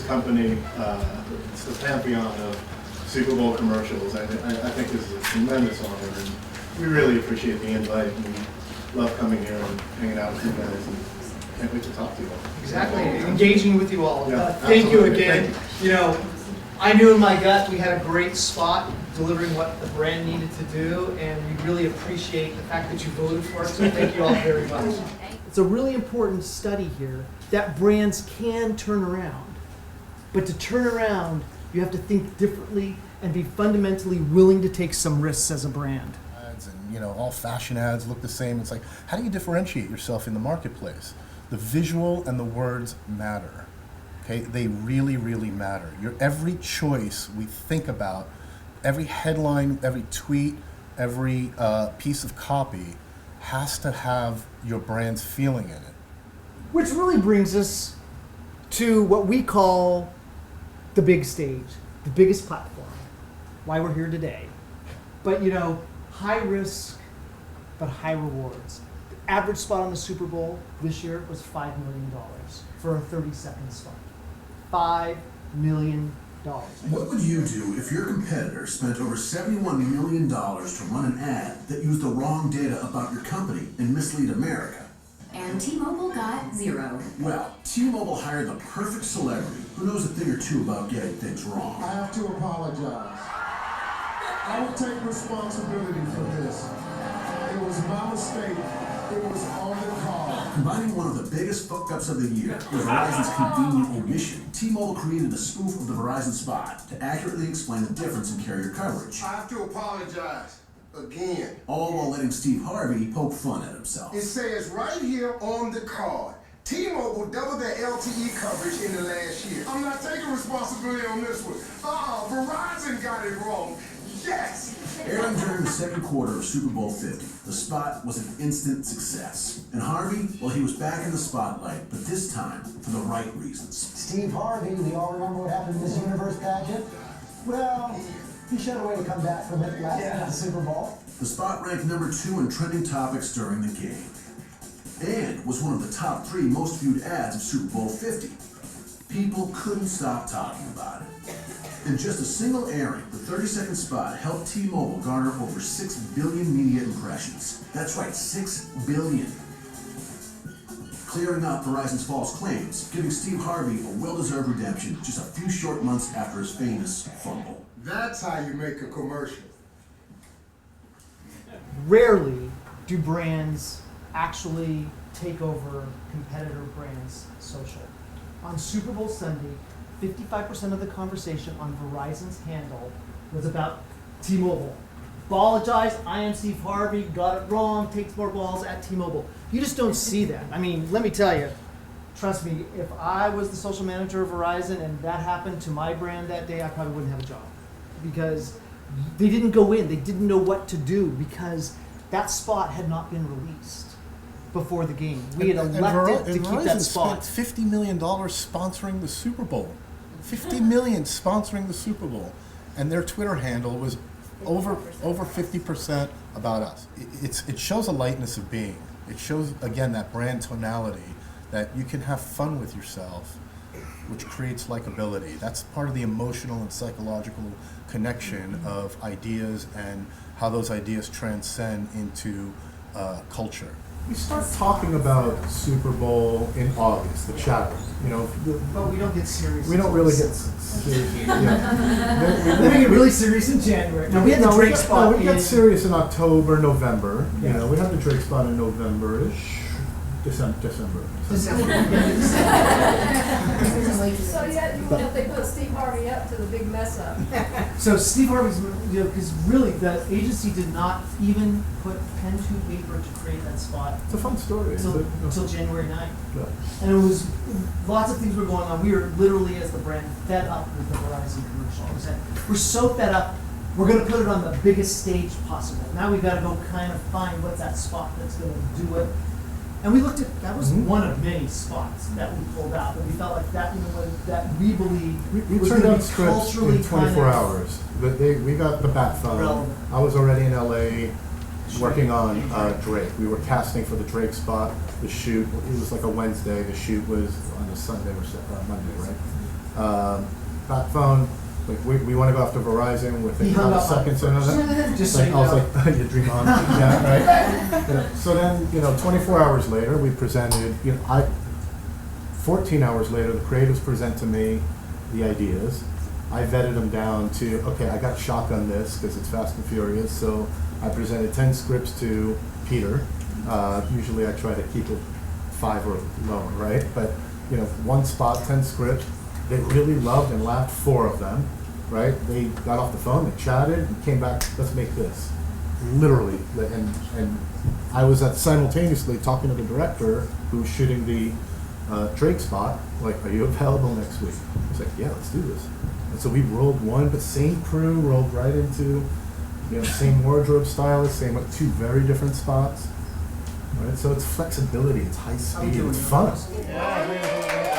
company, it's the pantheon of Super Bowl commercials. I think this is a tremendous honor, and we really appreciate the invite, and we love coming here and hanging out with you guys, and can't wait to talk to you all. Exactly, engaging with you all. Yeah, thank you absolutely. again. Thank you. You know, I knew in my gut we had a great spot delivering what the brand needed to do, and we really appreciate the fact that you voted for us, so thank you all very much. It's a really important study here that brands can turn around. But to turn around, you have to think differently and be fundamentally willing to take some risks as a brand. Ads and all fashion ads look the same. It's like, how do you differentiate yourself in the marketplace? The visual and the words matter. Okay, they really, really matter. Every choice we think about, every headline, every tweet, every piece of copy has to have your brand's feeling in it. Which really brings us to what we call the big stage, the biggest platform, why we're here today. But high risk, but high rewards. The average spot on the Super Bowl this year was $5 million for a 30-second spot. $5 million. What would you do if your competitor spent over $71 million to run an ad that used the wrong data about your company and mislead America? And T-Mobile got 0. Well, T-Mobile hired the perfect celebrity who knows a thing or two about getting things wrong. I have to apologize. I will take responsibility for this. It was my mistake. It was on the call. Combining one of the biggest fuck-ups of the year with Verizon's convenient omission, T-Mobile created a spoof of the Verizon spot to accurately explain the difference in carrier coverage. I have to apologize again. All while letting Steve Harvey poke fun at himself. It says right here on the card, T-Mobile doubled their LTE coverage in the last year. I'm not taking responsibility on this one. Verizon got it wrong. Yes! Airing during the second quarter of Super Bowl 50, the spot was an instant success. And Harvey, well, he was back in the spotlight, but this time for the right reasons. Steve Harvey, we all remember what happened in this Universe pageant? Well, he showed a way to come back from it last night at the Super Bowl. The spot ranked number 2 in trending topics during the game, and was one of the top 3 most viewed ads of Super Bowl 50. People couldn't stop talking about it. In just a single airing, the 30-second spot helped T-Mobile garner over 6 billion media impressions. That's right, 6 billion. Clearing up Verizon's false claims, giving Steve Harvey a well-deserved redemption just a few short months after his famous fumble. That's how you make a commercial. Rarely do brands actually take over competitor brands' social. On Super Bowl Sunday, 55% of the conversation on Verizon's handle was about T-Mobile. Apologize, I am Steve Harvey, got it wrong, takes more balls at T-Mobile. You just don't see that. I mean, let me tell you, trust me, if I was the social manager of Verizon and that happened to my brand that day, I probably wouldn't have a job. Because they didn't go in, they didn't know what to do because that spot had not been released before the game. We had elected to keep that spot. Verizon spent $50 million sponsoring the Super Bowl. $50 million sponsoring the Super Bowl. And their Twitter handle was over 50% about us. It shows a lightness of being. It shows, again, that brand tonality, that you can have fun with yourself, which creates likability. That's part of the emotional and psychological connection of ideas and how those ideas transcend into culture. We start talking about Super Bowl in August, the chatter. But we don't get serious. We don't really get serious. Yeah. We get really serious in January. No, we had the Drake spot. We got serious in October, November. We had the Drake spot in November-ish. December. So yeah, they put Steve Harvey up to the big mess up. So Steve Harvey's, because really the agency did not even put pen to paper to create that spot. It's a fun story. Until January 9th. Yeah. And it was, lots of things were going on. We were literally, as the brand, fed up with the Verizon commercial. We said, we're so fed up, we're going to put it on the biggest stage possible. Now we've got to go kind of find what's that spot that's going to do it. And we looked at, that was one of many spots that we pulled out, but we felt like that was, that we believed we was turned going out to be scripts culturally in 24 hours. We got the bat phone. Relevant. I was already in LA working on Drake. We were casting for the Drake spot. The shoot, it was like a Wednesday. The shoot was on a Sunday or Monday, right? Back phone, like we want to go after Verizon within He hung about a up on second. me So no, first. Just so like, you I was know. like, you dream on. Yeah, right. So then, 24 hours later, we presented. 14 hours later, the creatives present to me the ideas. I vetted them down to, okay, I got shotgun this because it's Fast and Furious, so I presented 10 scripts to Peter. Usually I try to keep it 5 or lower, right? But, one spot, 10 scripts. They really loved and laughed 4 of them, right? They got off the phone, they chatted, and came back, let's make this. Literally. And I was simultaneously talking to the director who was shooting the Drake spot, like, are you available next week? I was like, yeah, let's do this. And so we rolled one, but same crew, rolled right into, same wardrobe stylist, same 2 very different spots. Right? So it's flexibility, it's high speed, it's fun. Yeah.